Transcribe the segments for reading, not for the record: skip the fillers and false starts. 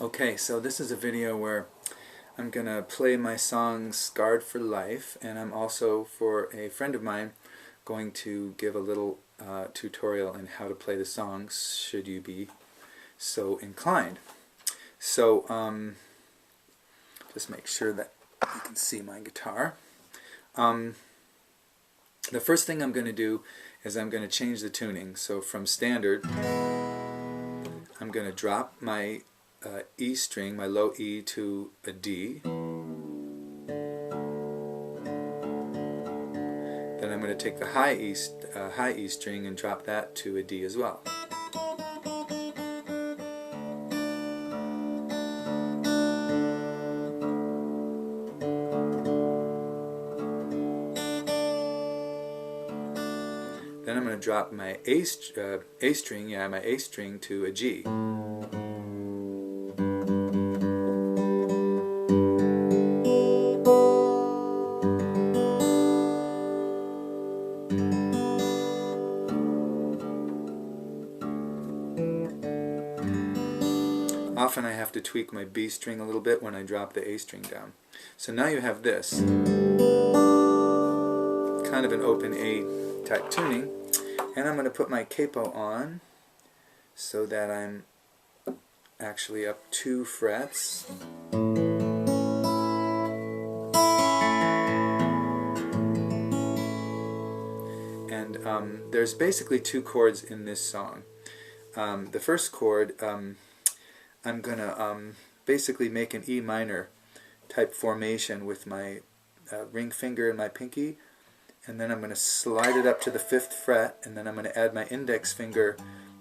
Okay, so this is a video where I'm going to play my song Scarred for Life, and I'm also, for a friend of mine, going to give a little tutorial on how to play the song, should you be so inclined. So, just make sure that you can see my guitar. The first thing I'm going to do is I'm going to change the tuning. So from standard, I'm going to drop my E string, my low E, to a D. Then I'm going to take the high E string and drop that to a D as well. Then I'm going to drop my A string to a G. Often I have to tweak my B string a little bit when I drop the A string down. So now you have this, kind of an open A type tuning, and I'm going to put my capo on so that I'm actually up 2 frets. And there's basically 2 chords in this song. The first chord, I'm going to basically make an E minor type formation with my ring finger and my pinky, and then I'm going to slide it up to the 5th fret, and then I'm going to add my index finger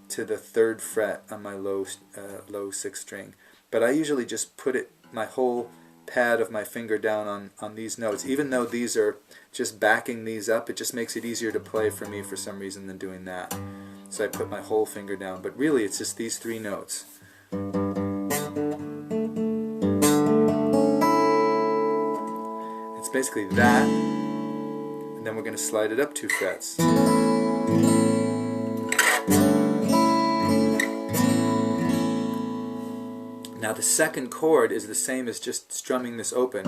to the 3rd fret on my low 6th string. But I usually just put my whole pad of my finger down on these notes. Even though these are just backing these up, it just makes it easier to play for me for some reason than doing that. So I put my whole finger down, but really it's just these 3 notes. It's basically that, and then we're going to slide it up 2 frets. Now the second chord is the same as just strumming this open,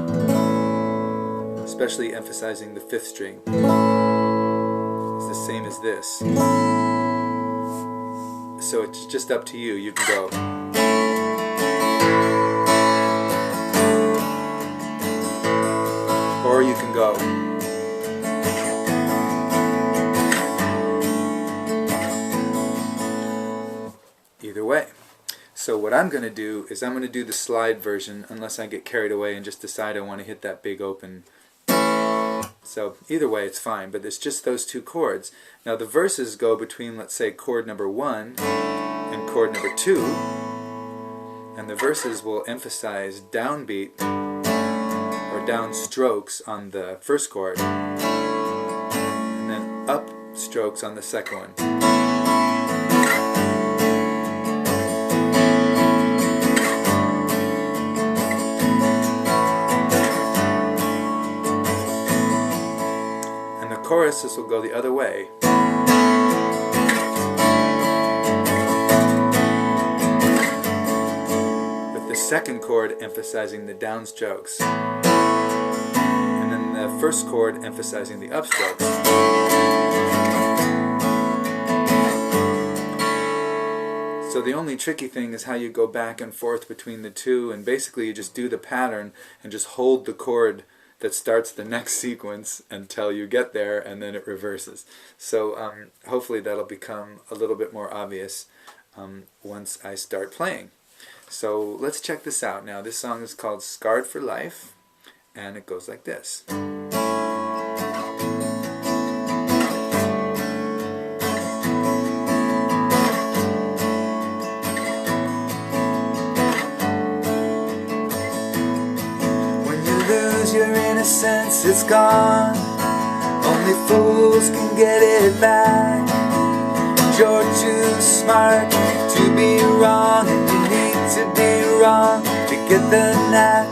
especially emphasizing the 5th string. It's the same as this. So it's just up to you. You can go. Or you can go. Either way. So what I'm going to do is I'm going to do the slide version, unless I get carried away and just decide I want to hit that big open. So either way it's fine, but it's just those 2 chords. Now the verses go between, let's say, chord number 1 and chord number 2, and the verses will emphasize downbeat or down strokes on the first chord, and then up strokes on the second one. And the choruses will go the other way. The second chord emphasizing the downstrokes, and then the first chord emphasizing the upstrokes. So the only tricky thing is how you go back and forth between the 2, and basically you just do the pattern and just hold the chord that starts the next sequence until you get there, and then it reverses. So hopefully that'll become a little bit more obvious once I start playing. So let's check this out. Now this song is called Scarred for Life, and it goes like this. When you lose your innocence, it's gone. Only fools can get it back. You're too smart to be wrong, and you need to be wrong to get the knack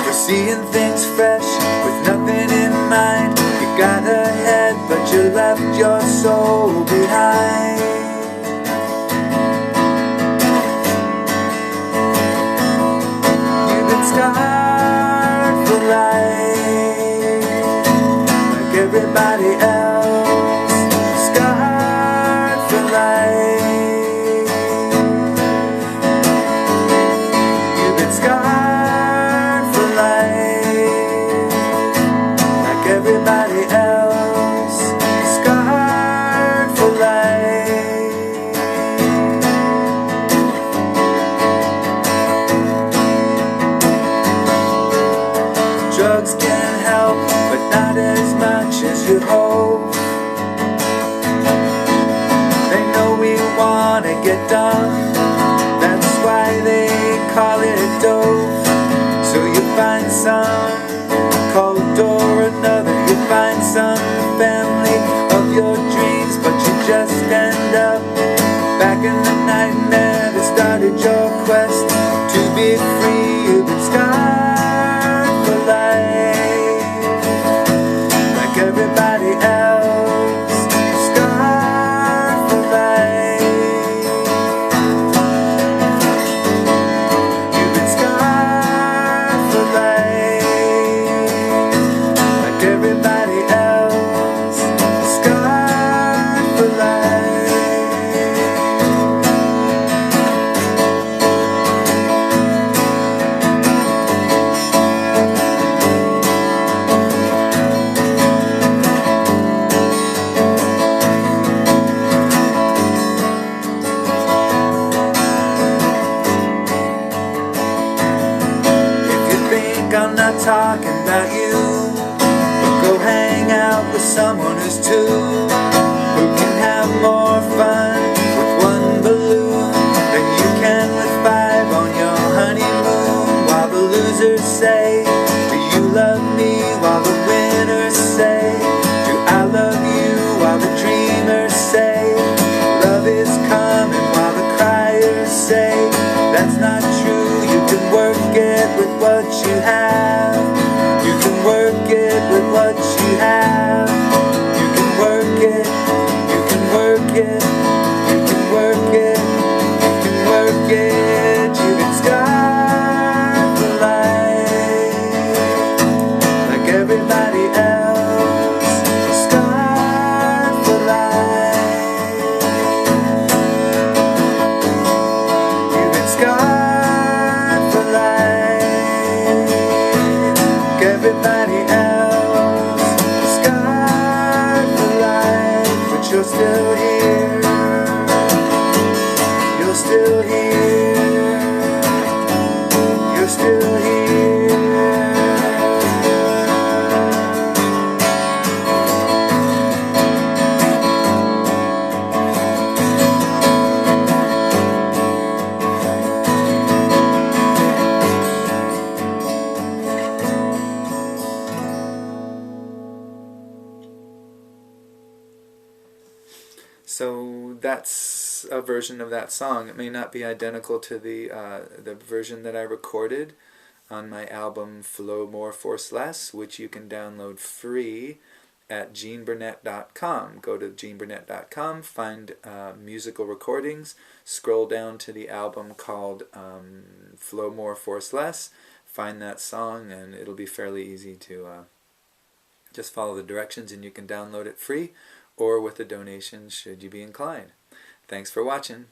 for seeing things fresh with nothing in mind. You got ahead, but you left your soul behind. get done. That's why they call it dove. So you find some cold door, another, you find some family of your dreams, but you just end up back in the nightmare that started your quest to be free. You've been scarred for life, like everybody else, scarred for life. You've been scarred for life, like everybody else, scarred for life. I'm not talking about you, but go hang out with someone who's two, who can have more fun with one balloon than you can with 5 on your honeymoon. While the losers say, do you love me? While the winners say, do I love you? While the dreamers say, love is coming. While the criers say, that's not true. You can work it with what you have. You can work it with what you have. You can work it. You can work it. You can work it. You can work it. You've been scarred for life, like everybody else, scarred for life. You've been scarred for life, like everybody else, scarred for life. But you're still here. You're still here. You're still here. So that's a version of that song. It may not be identical to the version that I recorded on my album Flow More, Force Less, which you can download free at geneburnett.com. Go to geneburnett.com, find musical recordings, scroll down to the album called Flow More, Force Less, find that song, and it'll be fairly easy to just follow the directions, and you can download it free or with a donation should you be inclined. Thanks for watching.